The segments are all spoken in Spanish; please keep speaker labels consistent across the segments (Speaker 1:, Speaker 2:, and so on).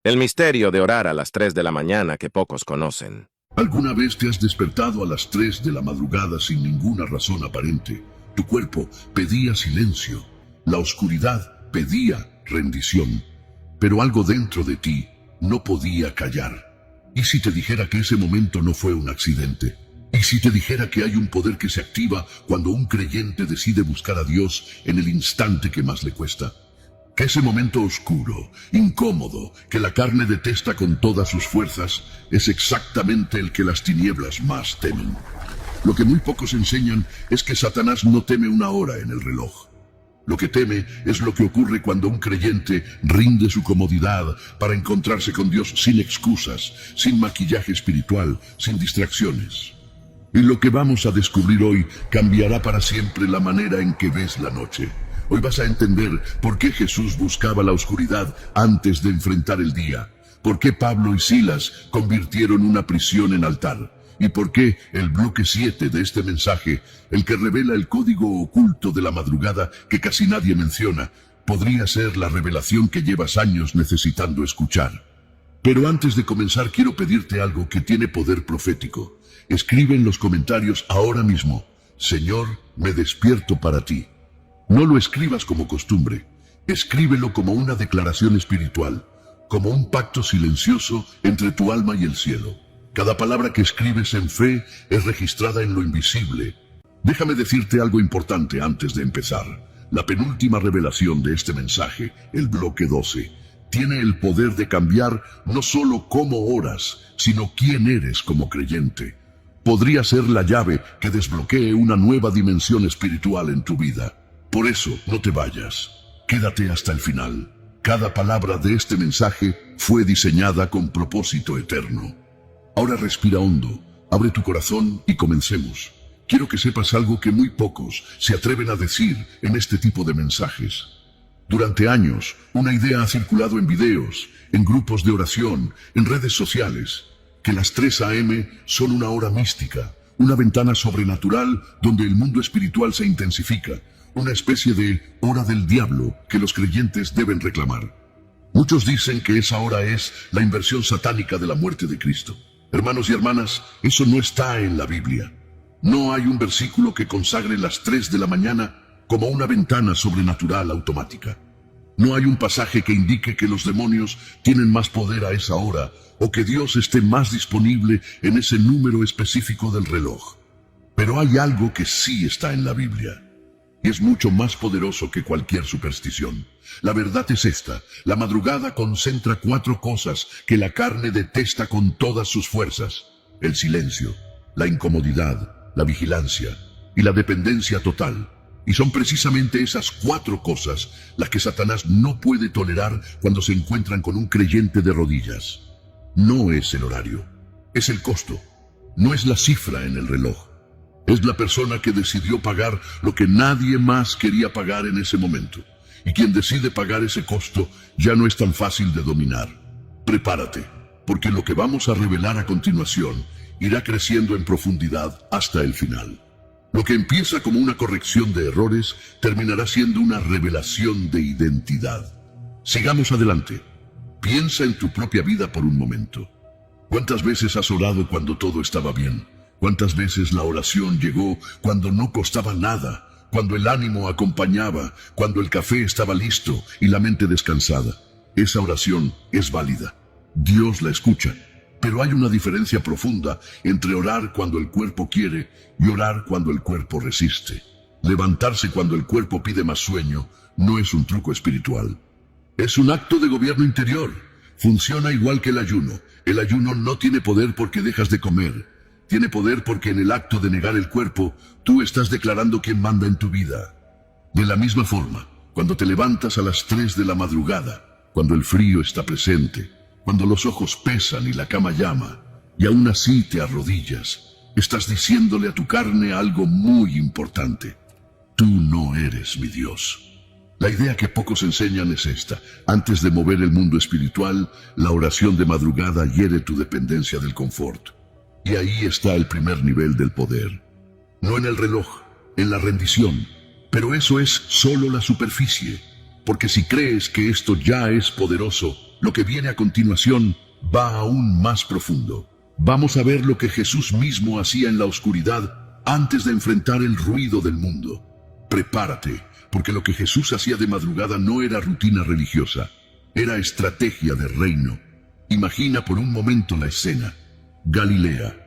Speaker 1: El misterio de orar a las 3 de la mañana que pocos conocen.
Speaker 2: ¿Alguna vez te has despertado a las 3 de la madrugada sin ninguna razón aparente? Tu cuerpo pedía silencio, la oscuridad pedía rendición, pero algo dentro de ti no podía callar. ¿Y si te dijera que ese momento no fue un accidente? ¿Y si te dijera que hay un poder que se activa cuando un creyente decide buscar a Dios en el instante que más le cuesta? Que ese momento oscuro, incómodo, que la carne detesta con todas sus fuerzas, es exactamente el que las tinieblas más temen. Lo que muy pocos enseñan es que Satanás no teme una hora en el reloj. Lo que teme es lo que ocurre cuando un creyente rinde su comodidad para encontrarse con Dios sin excusas, sin maquillaje espiritual, sin distracciones. Y lo que vamos a descubrir hoy cambiará para siempre la manera en que ves la noche. Hoy vas a entender por qué Jesús buscaba la oscuridad antes de enfrentar el día, por qué Pablo y Silas convirtieron una prisión en altar, y por qué el bloque 7 de este mensaje, el que revela el código oculto de la madrugada que casi nadie menciona, podría ser la revelación que llevas años necesitando escuchar. Pero antes de comenzar quiero pedirte algo que tiene poder profético. Escribe en los comentarios ahora mismo: Señor, me despierto para ti. No lo escribas como costumbre, escríbelo como una declaración espiritual, como un pacto silencioso entre tu alma y el cielo. Cada palabra que escribes en fe es registrada en lo invisible. Déjame decirte algo importante antes de empezar. La penúltima revelación de este mensaje, el bloque 12, tiene el poder de cambiar no solo cómo oras, sino quién eres como creyente. Podría ser la llave que desbloquee una nueva dimensión espiritual en tu vida. Por eso, no te vayas. Quédate hasta el final. Cada palabra de este mensaje fue diseñada con propósito eterno. Ahora respira hondo, abre tu corazón y comencemos. Quiero que sepas algo que muy pocos se atreven a decir en este tipo de mensajes. Durante años, una idea ha circulado en videos, en grupos de oración, en redes sociales, que las 3 a.m. son una hora mística, una ventana sobrenatural donde el mundo espiritual se intensifica, una especie de hora del diablo que los creyentes deben reclamar. Muchos dicen que esa hora es la inversión satánica de la muerte de Cristo. Hermanos y hermanas, eso no está en la Biblia. No hay un versículo que consagre las 3 de la mañana como una ventana sobrenatural automática. No hay un pasaje que indique que los demonios tienen más poder a esa hora o que Dios esté más disponible en ese número específico del reloj. Pero hay algo que sí está en la Biblia. Y es mucho más poderoso que cualquier superstición. La verdad es esta: la madrugada concentra 4 cosas que la carne detesta con todas sus fuerzas: el silencio, la incomodidad, la vigilancia y la dependencia total. Y son precisamente esas 4 cosas las que Satanás no puede tolerar cuando se encuentran con un creyente de rodillas. No es el horario, es el costo, no es la cifra en el reloj. Es la persona que decidió pagar lo que nadie más quería pagar en ese momento. Y quien decide pagar ese costo ya no es tan fácil de dominar. Prepárate, porque lo que vamos a revelar a continuación irá creciendo en profundidad hasta el final. Lo que empieza como una corrección de errores terminará siendo una revelación de identidad. Sigamos adelante. Piensa en tu propia vida por un momento. ¿Cuántas veces has orado cuando todo estaba bien? ¿Cuántas veces la oración llegó cuando no costaba nada, cuando el ánimo acompañaba, cuando el café estaba listo y la mente descansada? Esa oración es válida. Dios la escucha. Pero hay una diferencia profunda entre orar cuando el cuerpo quiere y orar cuando el cuerpo resiste. Levantarse cuando el cuerpo pide más sueño no es un truco espiritual. Es un acto de gobierno interior. Funciona igual que el ayuno. El ayuno no tiene poder porque dejas de comer. Tiene poder porque en el acto de negar el cuerpo, tú estás declarando quién manda en tu vida. De la misma forma, cuando te levantas a las 3 de la madrugada, cuando el frío está presente, cuando los ojos pesan y la cama llama, y aún así te arrodillas, estás diciéndole a tu carne algo muy importante: tú no eres mi Dios. La idea que pocos enseñan es esta: antes de mover el mundo espiritual, la oración de madrugada hiere tu dependencia del confort. Y ahí está el primer nivel del poder. No en el reloj, en la rendición. Pero eso es solo la superficie. porque si crees que esto ya es poderoso, lo que viene a continuación va aún más profundo. Vamos a ver lo que Jesús mismo hacía en la oscuridad antes de enfrentar el ruido del mundo. Prepárate, porque lo que Jesús hacía de madrugada no era rutina religiosa, era estrategia de reino. Imagina por un momento la escena. Galilea.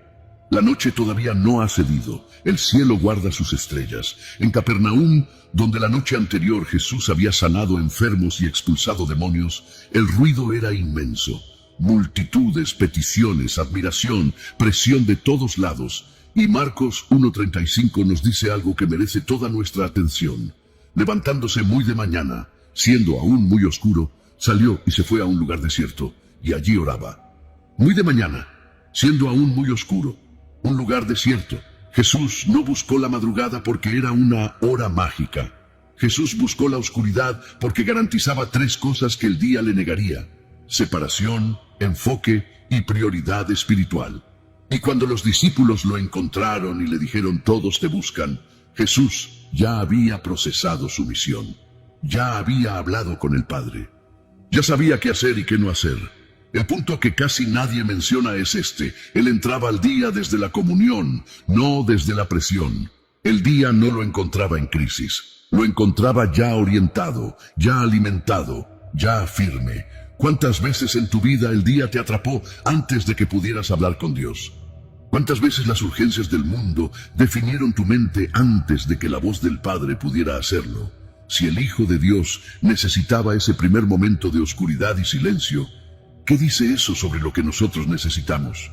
Speaker 2: La noche todavía no ha cedido, el cielo guarda sus estrellas. En Capernaum, donde la noche anterior Jesús había sanado enfermos y expulsado demonios, el ruido era inmenso. Multitudes, peticiones, admiración, presión de todos lados. Y Marcos 1:35 nos dice algo que merece toda nuestra atención. Levantándose muy de mañana, siendo aún muy oscuro, salió y se fue a un lugar desierto, y allí oraba. Muy de mañana, siendo aún muy oscuro, un lugar desierto. Jesús no buscó la madrugada porque era una hora mágica. Jesús buscó la oscuridad porque garantizaba 3 cosas que el día le negaría: separación, enfoque y prioridad espiritual. Y cuando los discípulos lo encontraron y le dijeron todos te buscan, Jesús ya había procesado su misión. Ya había hablado con el Padre. Ya sabía qué hacer y qué no hacer. El punto que casi nadie menciona es este: él entraba al día desde la comunión, no desde la presión. El día no lo encontraba en crisis, lo encontraba ya orientado, ya alimentado, ya firme. ¿Cuántas veces en tu vida el día te atrapó antes de que pudieras hablar con Dios? ¿Cuántas veces las urgencias del mundo definieron tu mente antes de que la voz del Padre pudiera hacerlo? Si el Hijo de Dios necesitaba ese primer momento de oscuridad y silencio, ¿qué dice eso sobre lo que nosotros necesitamos?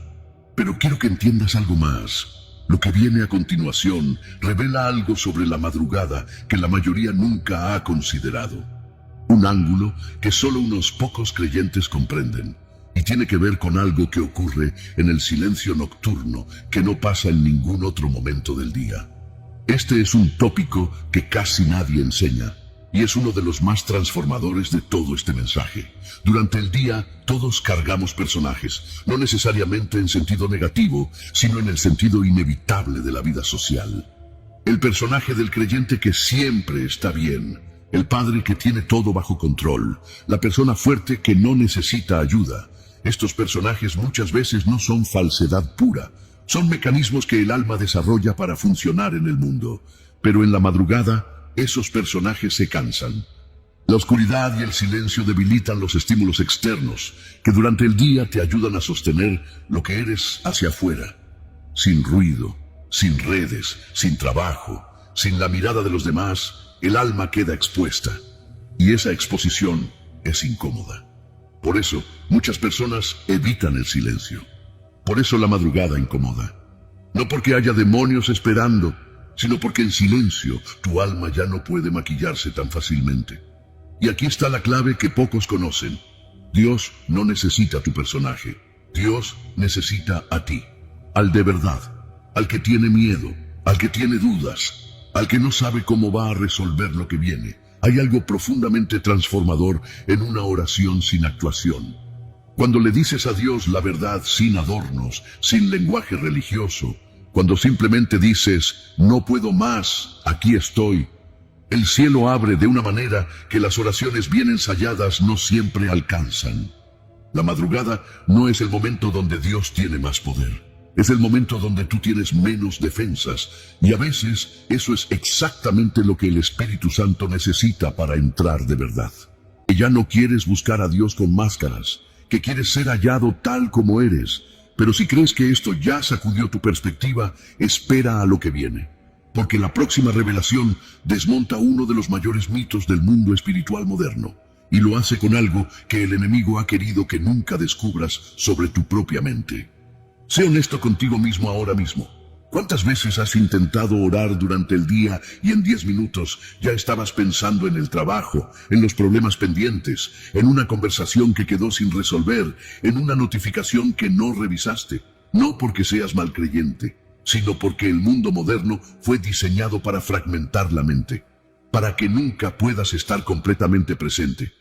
Speaker 2: Pero quiero que entiendas algo más. Lo que viene a continuación revela algo sobre la madrugada que la mayoría nunca ha considerado. Un ángulo que solo unos pocos creyentes comprenden. Y tiene que ver con algo que ocurre en el silencio nocturno que no pasa en ningún otro momento del día. Este es un tópico que casi nadie enseña. Y es uno de los más transformadores de todo este mensaje. Durante el día, todos cargamos personajes, no necesariamente en sentido negativo, sino en el sentido inevitable de la vida social. El personaje del creyente que siempre está bien, el padre que tiene todo bajo control, la persona fuerte que no necesita ayuda. Estos personajes muchas veces no son falsedad pura, son mecanismos que el alma desarrolla para funcionar en el mundo. Pero en la madrugada, esos personajes se cansan. La oscuridad y el silencio debilitan los estímulos externos, que durante el día te ayudan a sostener lo que eres hacia afuera. Sin ruido, sin redes, sin trabajo, sin la mirada de los demás, el alma queda expuesta. Y esa exposición es incómoda. Por eso, muchas personas evitan el silencio. Por eso la madrugada incomoda. No porque haya demonios esperando, sino porque en silencio tu alma ya no puede maquillarse tan fácilmente. Y aquí está la clave que pocos conocen. Dios no necesita tu personaje. Dios necesita a ti, al de verdad, al que tiene miedo, al que tiene dudas, al que no sabe cómo va a resolver lo que viene. Hay algo profundamente transformador en una oración sin actuación. Cuando le dices a Dios la verdad sin adornos, sin lenguaje religioso, cuando simplemente dices, no puedo más, aquí estoy, el cielo abre de una manera que las oraciones bien ensayadas no siempre alcanzan. La madrugada no es el momento donde Dios tiene más poder. Es el momento donde tú tienes menos defensas, y a veces eso es exactamente lo que el Espíritu Santo necesita para entrar de verdad. Que ya no quieres buscar a Dios con máscaras, que quieres ser hallado tal como eres. Pero si crees que esto ya sacudió tu perspectiva, espera a lo que viene. Porque la próxima revelación desmonta uno de los mayores mitos del mundo espiritual moderno, y lo hace con algo que el enemigo ha querido que nunca descubras sobre tu propia mente. Sé honesto contigo mismo ahora mismo. ¿Cuántas veces has intentado orar durante el día y en 10 minutos ya estabas pensando en el trabajo, en los problemas pendientes, en una conversación que quedó sin resolver, en una notificación que no revisaste? No porque seas mal creyente, sino porque el mundo moderno fue diseñado para fragmentar la mente, para que nunca puedas estar completamente presente.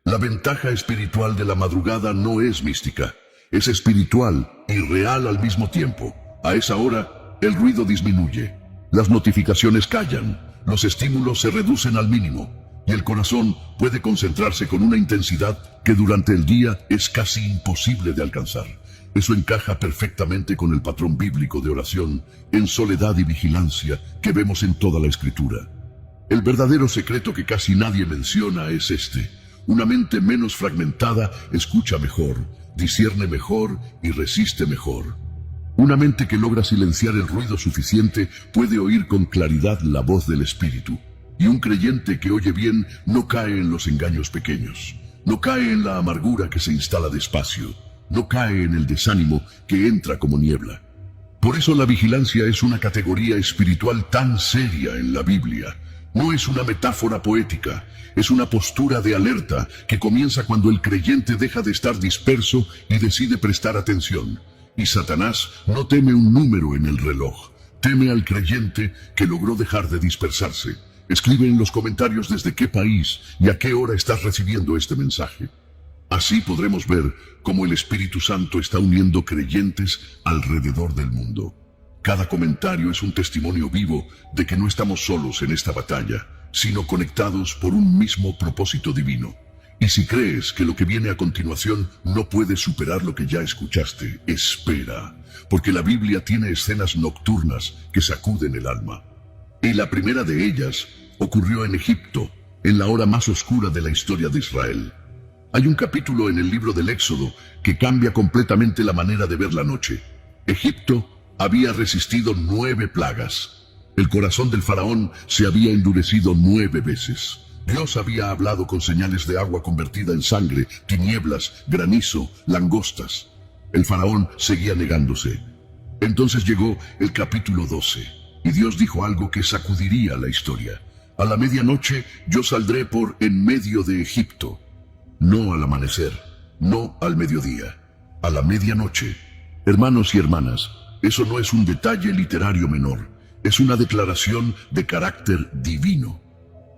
Speaker 2: La ventaja espiritual de la madrugada no es mística, es espiritual y real al mismo tiempo. A esa hora, el ruido disminuye, las notificaciones callan, los estímulos se reducen al mínimo. y el corazón puede concentrarse con una intensidad que durante el día es casi imposible de alcanzar. Eso encaja perfectamente con el patrón bíblico de oración en soledad y vigilancia que vemos en toda la Escritura. El verdadero secreto que casi nadie menciona es este: una mente menos fragmentada escucha mejor, discierne mejor y resiste mejor. Una mente que logra silenciar el ruido suficiente puede oír con claridad la voz del Espíritu. Y un creyente que oye bien no cae en los engaños pequeños, no cae en la amargura que se instala despacio, no cae en el desánimo que entra como niebla. Por eso la vigilancia es una categoría espiritual tan seria en la Biblia. No es una metáfora poética, es una postura de alerta que comienza cuando el creyente deja de estar disperso y decide prestar atención. Y Satanás no teme un número en el reloj, teme al creyente que logró dejar de dispersarse. Escribe en los comentarios desde qué país y a qué hora estás recibiendo este mensaje. Así podremos ver cómo el Espíritu Santo está uniendo creyentes alrededor del mundo. Cada comentario es un testimonio vivo de que no estamos solos en esta batalla, sino conectados por un mismo propósito divino. Y si crees que lo que viene a continuación no puede superar lo que ya escuchaste, espera, porque la Biblia tiene escenas nocturnas que sacuden el alma. Y la primera de ellas ocurrió en Egipto, en la hora más oscura de la historia de Israel. Hay un capítulo en el libro del Éxodo que cambia completamente la manera de ver la noche. Egipto había resistido 9 plagas. El corazón del faraón se había endurecido 9 veces. Dios había hablado con señales de agua convertida en sangre, tinieblas, granizo, langostas. El faraón seguía negándose. Entonces llegó el capítulo 12, y Dios dijo algo que sacudiría la historia. A la medianoche yo saldré por en medio de Egipto. No al amanecer, no al mediodía, a la medianoche. Hermanos y hermanas, eso no es un detalle literario menor, es una declaración de carácter divino.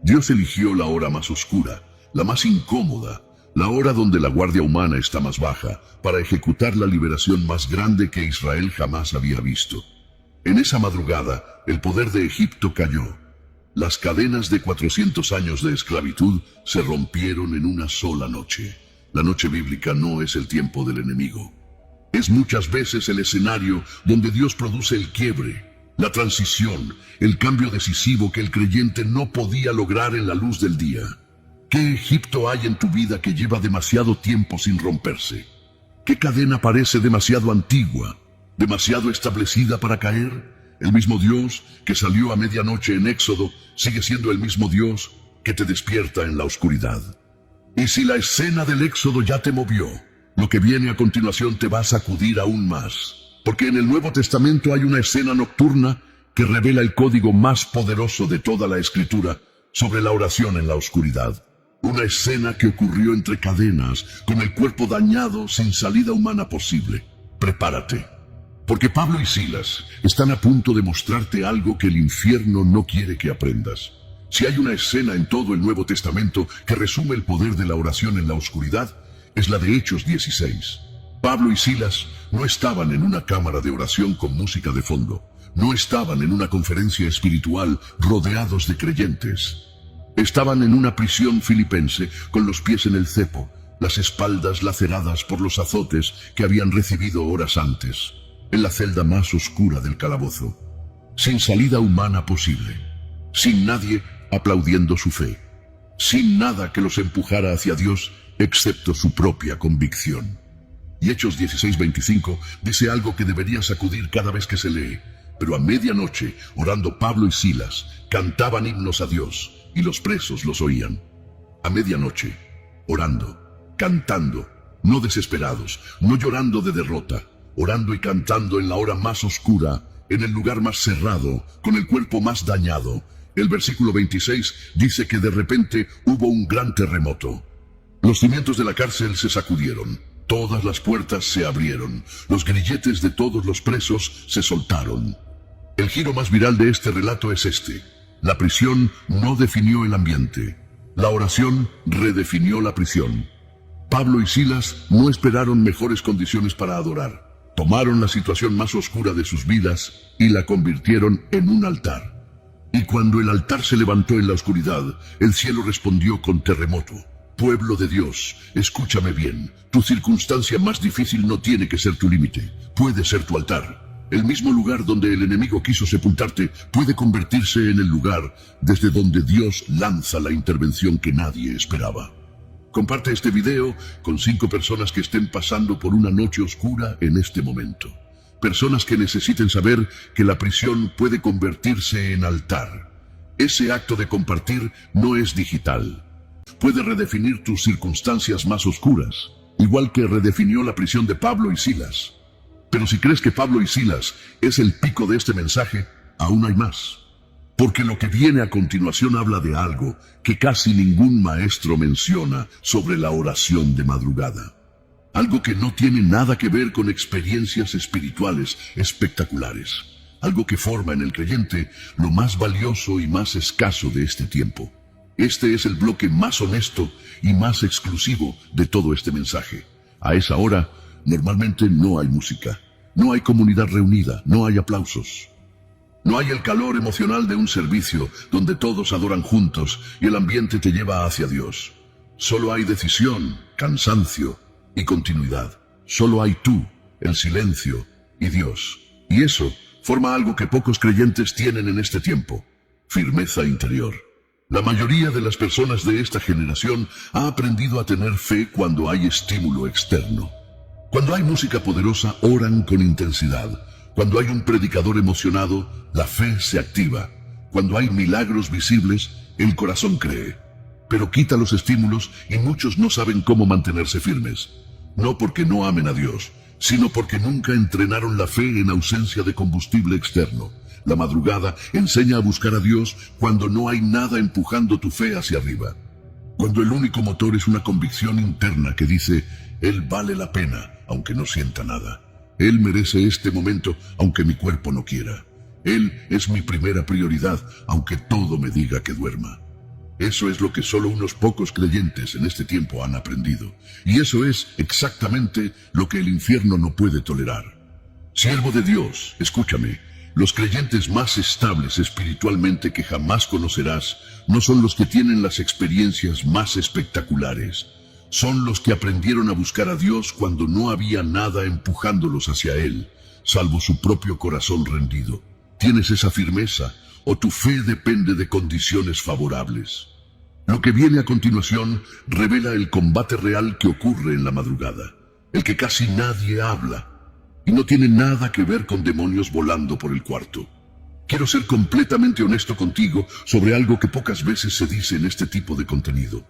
Speaker 2: Dios eligió la hora más oscura, la más incómoda, la hora donde la guardia humana está más baja, para ejecutar la liberación más grande que Israel jamás había visto. En esa madrugada, el poder de Egipto cayó. Las cadenas de 400 años de esclavitud se rompieron en una sola noche. La noche bíblica no es el tiempo del enemigo. Es muchas veces el escenario donde Dios produce el quiebre, la transición, el cambio decisivo que el creyente no podía lograr en la luz del día. ¿Qué Egipto hay en tu vida que lleva demasiado tiempo sin romperse? ¿Qué cadena parece demasiado antigua, demasiado establecida para caer? El mismo Dios que salió a medianoche en Éxodo sigue siendo el mismo Dios que te despierta en la oscuridad. Y si la escena del Éxodo ya te movió, lo que viene a continuación te va a sacudir aún más. Porque en el Nuevo Testamento hay una escena nocturna que revela el código más poderoso de toda la Escritura sobre la oración en la oscuridad. Una escena que ocurrió entre cadenas, con el cuerpo dañado sin salida humana posible. Prepárate, porque Pablo y Silas están a punto de mostrarte algo que el infierno no quiere que aprendas. Si hay una escena en todo el Nuevo Testamento que resume el poder de la oración en la oscuridad, es la de Hechos 16. Pablo y Silas no estaban en una cámara de oración con música de fondo. No estaban en una conferencia espiritual rodeados de creyentes. Estaban en una prisión filipense con los pies en el cepo, las espaldas laceradas por los azotes que habían recibido horas antes, en la celda más oscura del calabozo, sin salida humana posible, sin nadie aplaudiendo su fe, sin nada que los empujara hacia Dios excepto su propia convicción. Y Hechos 16:25 dice algo que debería sacudir cada vez que se lee. Pero a medianoche, orando Pablo y Silas, cantaban himnos a Dios, y los presos los oían. A medianoche, orando, cantando, no desesperados, no llorando de derrota, orando y cantando en la hora más oscura, en el lugar más cerrado, con el cuerpo más dañado. El versículo 26 dice que de repente hubo un gran terremoto. Los cimientos de la cárcel se sacudieron, todas las puertas se abrieron, los grilletes de todos los presos se soltaron. El giro más viral de este relato es este: la prisión no definió el ambiente, la oración redefinió la prisión. Pablo y Silas no esperaron mejores condiciones para adorar, tomaron la situación más oscura de sus vidas y la convirtieron en un altar. Y cuando el altar se levantó en la oscuridad, el cielo respondió con terremoto. Pueblo de Dios, escúchame bien. Tu circunstancia más difícil no tiene que ser tu límite. Puede ser tu altar. El mismo lugar donde el enemigo quiso sepultarte puede convertirse en el lugar desde donde Dios lanza la intervención que nadie esperaba. Comparte este video con 5 personas que estén pasando por una noche oscura en este momento. Personas que necesiten saber que la prisión puede convertirse en altar. Ese acto de compartir no es digital. Puede redefinir tus circunstancias más oscuras, igual que redefinió la prisión de Pablo y Silas. Pero si crees que Pablo y Silas es el pico de este mensaje, aún hay más. Porque lo que viene a continuación habla de algo que casi ningún maestro menciona sobre la oración de madrugada. Algo que no tiene nada que ver con experiencias espirituales espectaculares. Algo que forma en el creyente lo más valioso y más escaso de este tiempo. Este es el bloque más honesto y más exclusivo de todo este mensaje. A esa hora, normalmente no hay música, no hay comunidad reunida, no hay aplausos. No hay el calor emocional de un servicio donde todos adoran juntos y el ambiente te lleva hacia Dios. Solo hay decisión, cansancio y continuidad. Solo hay tú, el silencio y Dios. Y eso forma algo que pocos creyentes tienen en este tiempo: firmeza interior. La mayoría de las personas de esta generación ha aprendido a tener fe cuando hay estímulo externo. Cuando hay música poderosa, oran con intensidad. Cuando hay un predicador emocionado, la fe se activa. Cuando hay milagros visibles, el corazón cree. Pero quita los estímulos y muchos no saben cómo mantenerse firmes. No porque no amen a Dios, sino porque nunca entrenaron la fe en ausencia de combustible externo. La madrugada enseña a buscar a Dios cuando no hay nada empujando tu fe hacia arriba. Cuando el único motor es una convicción interna que dice: Él vale la pena, aunque no sienta nada. Él merece este momento, aunque mi cuerpo no quiera. Él es mi primera prioridad, aunque todo me diga que duerma. Eso es lo que solo unos pocos creyentes en este tiempo han aprendido. Y eso es exactamente lo que el infierno no puede tolerar. Siervo de Dios, escúchame. Los creyentes más estables espiritualmente que jamás conocerás no son los que tienen las experiencias más espectaculares. Son los que aprendieron a buscar a Dios cuando no había nada empujándolos hacia Él, salvo su propio corazón rendido. ¿Tienes esa firmeza o tu fe depende de condiciones favorables? Lo que viene a continuación revela el combate real que ocurre en la madrugada, el que casi nadie habla, y no tiene nada que ver con demonios volando por el cuarto. Quiero ser completamente honesto contigo sobre algo que pocas veces se dice en este tipo de contenido.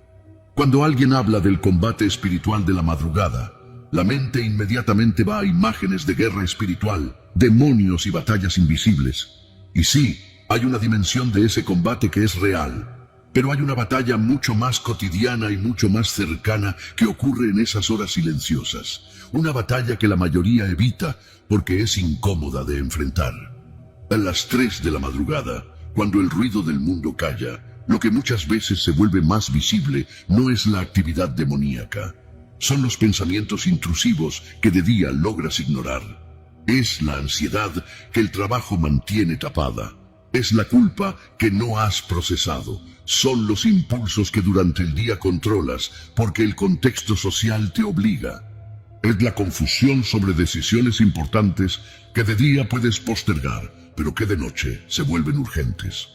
Speaker 2: Cuando alguien habla del combate espiritual de la madrugada, la mente inmediatamente va a imágenes de guerra espiritual, demonios y batallas invisibles. Y sí, hay una dimensión de ese combate que es real, pero hay una batalla mucho más cotidiana y mucho más cercana que ocurre en esas horas silenciosas. Una batalla que la mayoría evita porque es incómoda de enfrentar. A las 3 de la madrugada, cuando el ruido del mundo calla, lo que muchas veces se vuelve más visible no es la actividad demoníaca. Son los pensamientos intrusivos que de día logras ignorar. Es la ansiedad que el trabajo mantiene tapada. Es la culpa que no has procesado. Son los impulsos que durante el día controlas porque el contexto social te obliga. Es la confusión sobre decisiones importantes que de día puedes postergar, pero que de noche se vuelven urgentes.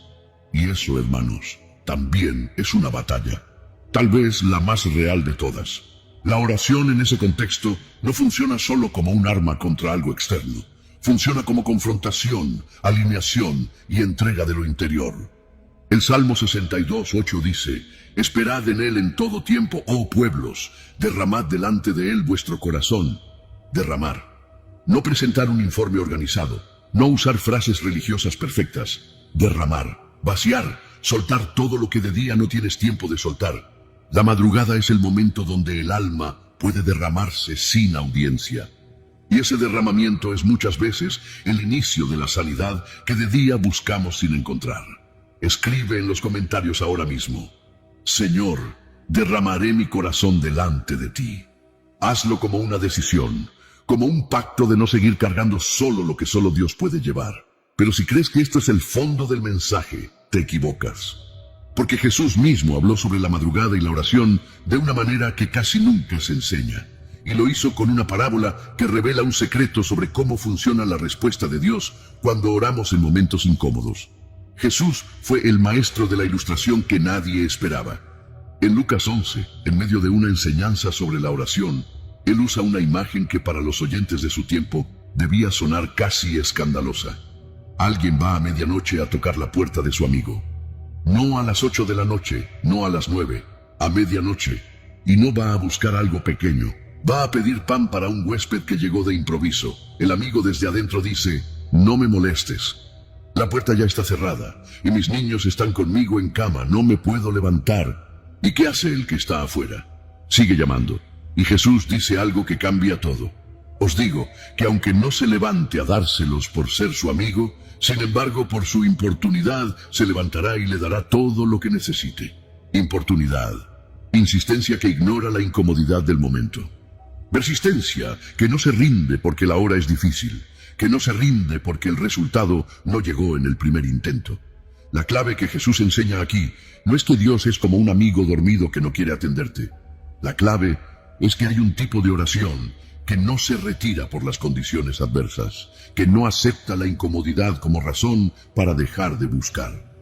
Speaker 2: Y eso, hermanos, también es una batalla, tal vez la más real de todas. La oración en ese contexto no funciona solo como un arma contra algo externo. Funciona como confrontación, alineación y entrega de lo interior. El Salmo 62:8 dice: Esperad en Él en todo tiempo, oh pueblos, derramad delante de Él vuestro corazón. Derramar. No presentar un informe organizado, no usar frases religiosas perfectas. Derramar. Vaciar, soltar todo lo que de día no tienes tiempo de soltar. La madrugada es el momento donde el alma puede derramarse sin audiencia. Y ese derramamiento es muchas veces el inicio de la sanidad que de día buscamos sin encontrar. Escribe en los comentarios ahora mismo: Señor, derramaré mi corazón delante de ti. Hazlo como una decisión, como un pacto de no seguir cargando solo lo que solo Dios puede llevar. Pero si crees que esto es el fondo del mensaje, te equivocas. Porque Jesús mismo habló sobre la madrugada y la oración de una manera que casi nunca se enseña. Y lo hizo con una parábola que revela un secreto sobre cómo funciona la respuesta de Dios cuando oramos en momentos incómodos. Jesús fue el maestro de la ilustración que nadie esperaba. En Lucas 11, en medio de una enseñanza sobre la oración, él usa una imagen que para los oyentes de su tiempo debía sonar casi escandalosa. Alguien va a medianoche a tocar la puerta de su amigo. No a las 8 de la noche, no a las 9, a medianoche. Y no va a buscar algo pequeño. Va a pedir pan para un huésped que llegó de improviso. El amigo desde adentro dice, no me molestes. La puerta ya está cerrada, y mis niños están conmigo en cama, no me puedo levantar. ¿Y qué hace el que está afuera? Sigue llamando, y Jesús dice algo que cambia todo. Os digo que aunque no se levante a dárselos por ser su amigo, sin embargo por su importunidad se levantará y le dará todo lo que necesite. Importunidad, insistencia que ignora la incomodidad del momento. Persistencia, que no se rinde porque la hora es difícil, que no se rinde porque el resultado no llegó en el primer intento. La clave que Jesús enseña aquí no es que Dios es como un amigo dormido que no quiere atenderte. La clave es que hay un tipo de oración que no se retira por las condiciones adversas, que no acepta la incomodidad como razón para dejar de buscar,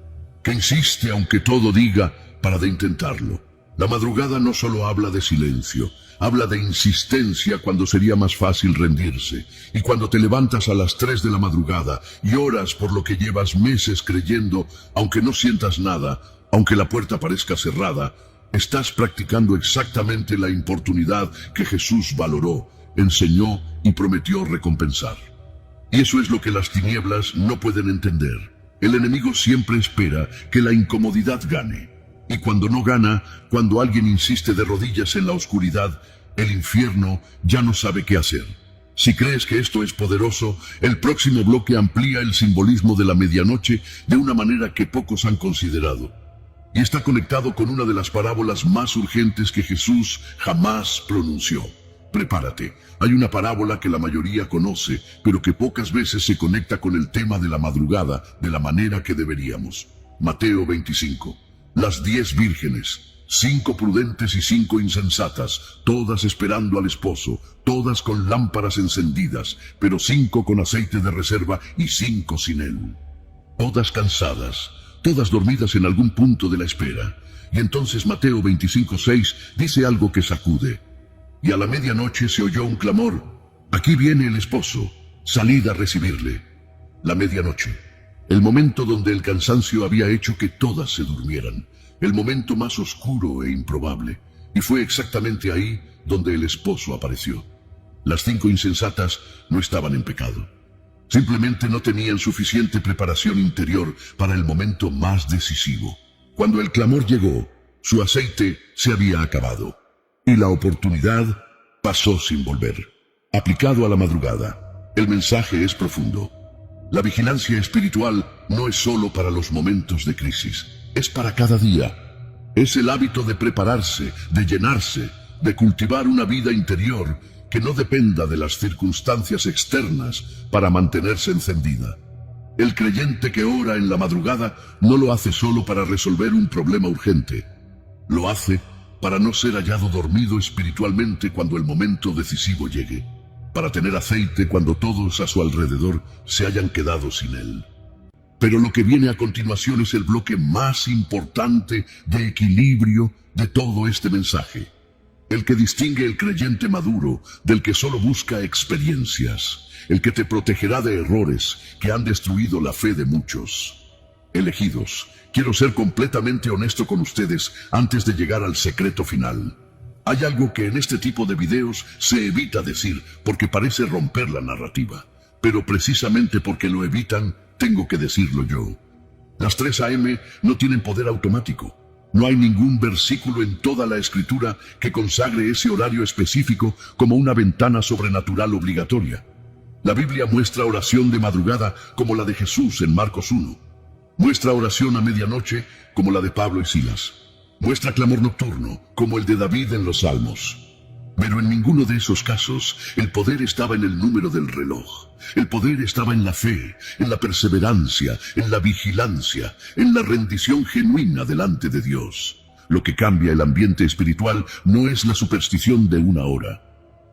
Speaker 2: que insiste aunque todo diga para de intentarlo. La madrugada no solo habla de silencio, habla de insistencia cuando sería más fácil rendirse. Y cuando te levantas a las 3 de la madrugada y oras por lo que llevas meses creyendo, aunque no sientas nada, aunque la puerta parezca cerrada, estás practicando exactamente la importunidad que Jesús valoró, enseñó y prometió recompensar. Y eso es lo que las tinieblas no pueden entender. El enemigo siempre espera que la incomodidad gane. Y cuando no gana, cuando alguien insiste de rodillas en la oscuridad, el infierno ya no sabe qué hacer. Si crees que esto es poderoso, el próximo bloque amplía el simbolismo de la medianoche de una manera que pocos han considerado. Y está conectado con una de las parábolas más urgentes que Jesús jamás pronunció. Prepárate, hay una parábola que la mayoría conoce, pero que pocas veces se conecta con el tema de la madrugada de la manera que deberíamos. Mateo 25. Las 10 vírgenes, 5 prudentes y 5 insensatas, todas esperando al esposo, todas con lámparas encendidas, pero 5 con aceite de reserva y 5 sin él. Todas cansadas, todas dormidas en algún punto de la espera. Y entonces Mateo 25:6 dice algo que sacude. Y a la medianoche se oyó un clamor. Aquí viene el esposo, salid a recibirle. La medianoche. El momento donde el cansancio había hecho que todas se durmieran, el momento más oscuro e improbable, y fue exactamente ahí donde el esposo apareció. Las 5 insensatas no estaban en pecado. Simplemente no tenían suficiente preparación interior para el momento más decisivo. Cuando el clamor llegó, su aceite se había acabado, y la oportunidad pasó sin volver. Aplicado a la madrugada, el mensaje es profundo. La vigilancia espiritual no es solo para los momentos de crisis, es para cada día. Es el hábito de prepararse, de llenarse, de cultivar una vida interior que no dependa de las circunstancias externas para mantenerse encendida. El creyente que ora en la madrugada no lo hace solo para resolver un problema urgente. Lo hace para no ser hallado dormido espiritualmente cuando el momento decisivo llegue, para tener aceite cuando todos a su alrededor se hayan quedado sin él. Pero lo que viene a continuación es el bloque más importante de equilibrio de todo este mensaje. El que distingue el creyente maduro del que solo busca experiencias, el que te protegerá de errores que han destruido la fe de muchos. Elegidos, quiero ser completamente honesto con ustedes antes de llegar al secreto final. Hay algo que en este tipo de videos se evita decir porque parece romper la narrativa, pero precisamente porque lo evitan, tengo que decirlo yo. Las 3 AM no tienen poder automático. No hay ningún versículo en toda la Escritura que consagre ese horario específico como una ventana sobrenatural obligatoria. La Biblia muestra oración de madrugada como la de Jesús en Marcos 1. Muestra oración a medianoche como la de Pablo y Silas. Muestra clamor nocturno como el de David en los Salmos. Pero en ninguno de esos casos el poder estaba en el número del reloj. El poder estaba en la fe, en la perseverancia, en la vigilancia, en la rendición genuina delante de Dios. Lo que cambia el ambiente espiritual no es la superstición de una hora.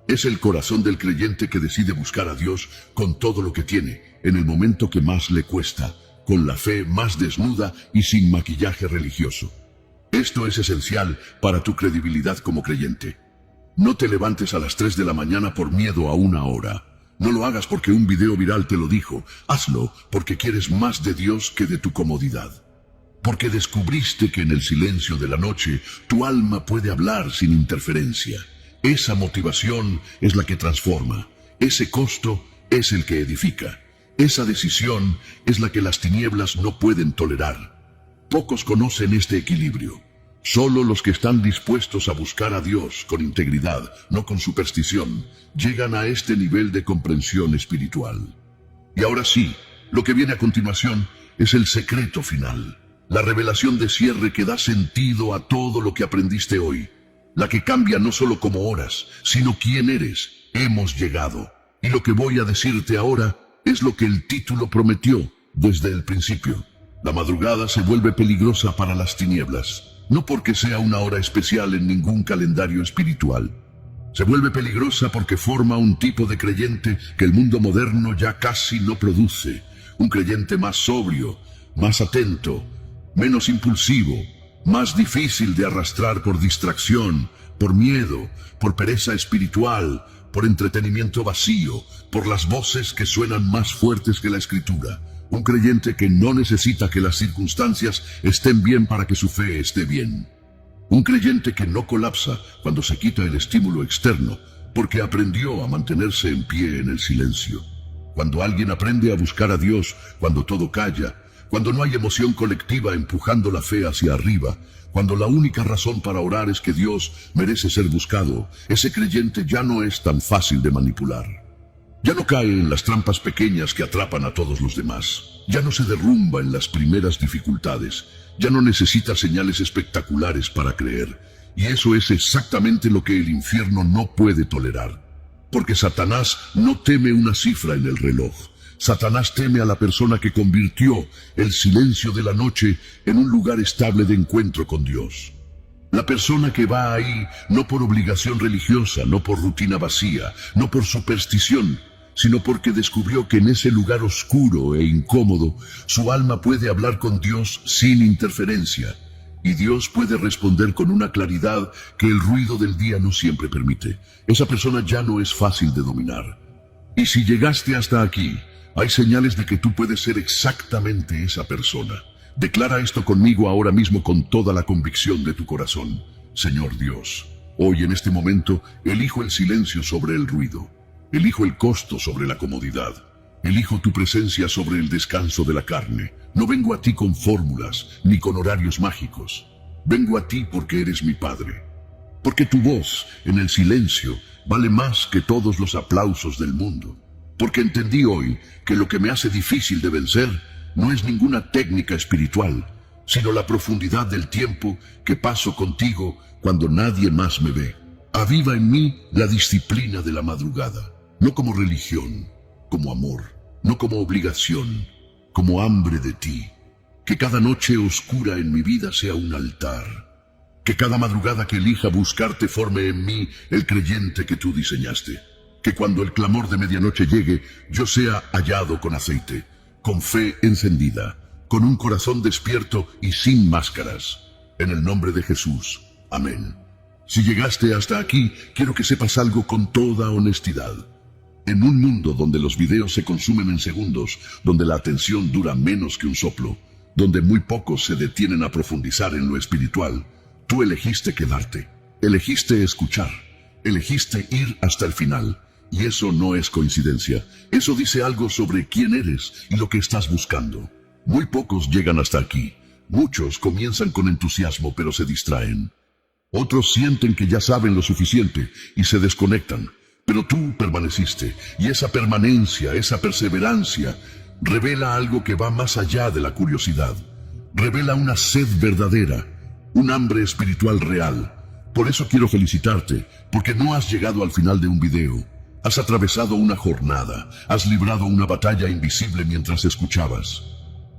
Speaker 2: Es el corazón del creyente que decide buscar a Dios con todo lo que tiene, en el momento que más le cuesta, con la fe más desnuda y sin maquillaje religioso. Esto es esencial para tu credibilidad como creyente. No te levantes a las 3 de la mañana por miedo a una hora. No lo hagas porque un video viral te lo dijo. Hazlo porque quieres más de Dios que de tu comodidad. Porque descubriste que en el silencio de la noche tu alma puede hablar sin interferencia. Esa motivación es la que transforma. Ese costo es el que edifica. Esa decisión es la que las tinieblas no pueden tolerar. Pocos conocen este equilibrio. Solo los que están dispuestos a buscar a Dios con integridad, no con superstición, llegan a este nivel de comprensión espiritual. Y ahora sí, lo que viene a continuación es el secreto final. La revelación de cierre que da sentido a todo lo que aprendiste hoy. La que cambia no solo como horas, sino quién eres. Hemos llegado. Y lo que voy a decirte ahora es lo que el título prometió desde el principio. La madrugada se vuelve peligrosa para las tinieblas. No porque sea una hora especial en ningún calendario espiritual. Se vuelve peligrosa porque forma un tipo de creyente que el mundo moderno ya casi no produce. Un creyente más sobrio, más atento, menos impulsivo, más difícil de arrastrar por distracción, por miedo, por pereza espiritual, por entretenimiento vacío, por las voces que suenan más fuertes que la Escritura. Un creyente que no necesita que las circunstancias estén bien para que su fe esté bien. Un creyente que no colapsa cuando se quita el estímulo externo, porque aprendió a mantenerse en pie en el silencio. Cuando alguien aprende a buscar a Dios, cuando todo calla, cuando no hay emoción colectiva empujando la fe hacia arriba, cuando la única razón para orar es que Dios merece ser buscado, ese creyente ya no es tan fácil de manipular. Ya no cae en las trampas pequeñas que atrapan a todos los demás. Ya no se derrumba en las primeras dificultades. Ya no necesita señales espectaculares para creer. Y eso es exactamente lo que el infierno no puede tolerar. Porque Satanás no teme una cifra en el reloj. Satanás teme a la persona que convirtió el silencio de la noche en un lugar estable de encuentro con Dios. La persona que va ahí no por obligación religiosa, no por rutina vacía, no por superstición, sino porque descubrió que en ese lugar oscuro e incómodo su alma puede hablar con Dios sin interferencia, y Dios puede responder con una claridad que el ruido del día no siempre permite. Esa persona ya no es fácil de dominar. Y si llegaste hasta aquí, hay señales de que tú puedes ser exactamente esa persona. Declara esto conmigo ahora mismo con toda la convicción de tu corazón. Señor Dios, hoy en este momento elijo el silencio sobre el ruido. Elijo el costo sobre la comodidad. Elijo tu presencia sobre el descanso de la carne. No vengo a ti con fórmulas, ni con horarios mágicos. Vengo a ti porque eres mi Padre. Porque tu voz, en el silencio, vale más que todos los aplausos del mundo. Porque entendí hoy que lo que me hace difícil de vencer no es ninguna técnica espiritual, sino la profundidad del tiempo que paso contigo cuando nadie más me ve. Aviva en mí la disciplina de la madrugada. No como religión, como amor, no como obligación, como hambre de ti. Que cada noche oscura en mi vida sea un altar. Que cada madrugada que elija buscarte forme en mí el creyente que tú diseñaste. Que cuando el clamor de medianoche llegue, yo sea hallado con aceite, con fe encendida, con un corazón despierto y sin máscaras. En el nombre de Jesús. Amén. Si llegaste hasta aquí, quiero que sepas algo con toda honestidad. En un mundo donde los videos se consumen en segundos, donde la atención dura menos que un soplo, donde muy pocos se detienen a profundizar en lo espiritual, tú elegiste quedarte, elegiste escuchar, elegiste ir hasta el final. Y eso no es coincidencia. Eso dice algo sobre quién eres y lo que estás buscando. Muy pocos llegan hasta aquí. Muchos comienzan con entusiasmo pero se distraen. Otros sienten que ya saben lo suficiente y se desconectan. Pero tú permaneciste, y esa permanencia, esa perseverancia, revela algo que va más allá de la curiosidad. Revela una sed verdadera, un hambre espiritual real. Por eso quiero felicitarte, porque no has llegado al final de un video. Has atravesado una jornada, has librado una batalla invisible mientras escuchabas.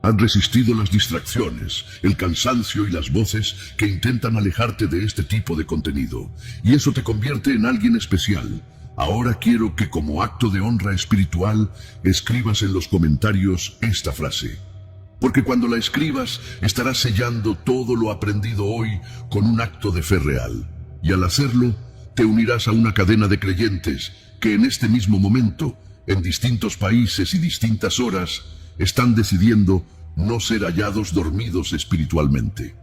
Speaker 2: Has resistido las distracciones, el cansancio y las voces que intentan alejarte de este tipo de contenido, y eso te convierte en alguien especial. Ahora quiero que como acto de honra espiritual escribas en los comentarios esta frase. Porque cuando la escribas estarás sellando todo lo aprendido hoy con un acto de fe real. Y al hacerlo, te unirás a una cadena de creyentes que en este mismo momento, en distintos países y distintas horas, están decidiendo no ser hallados dormidos espiritualmente.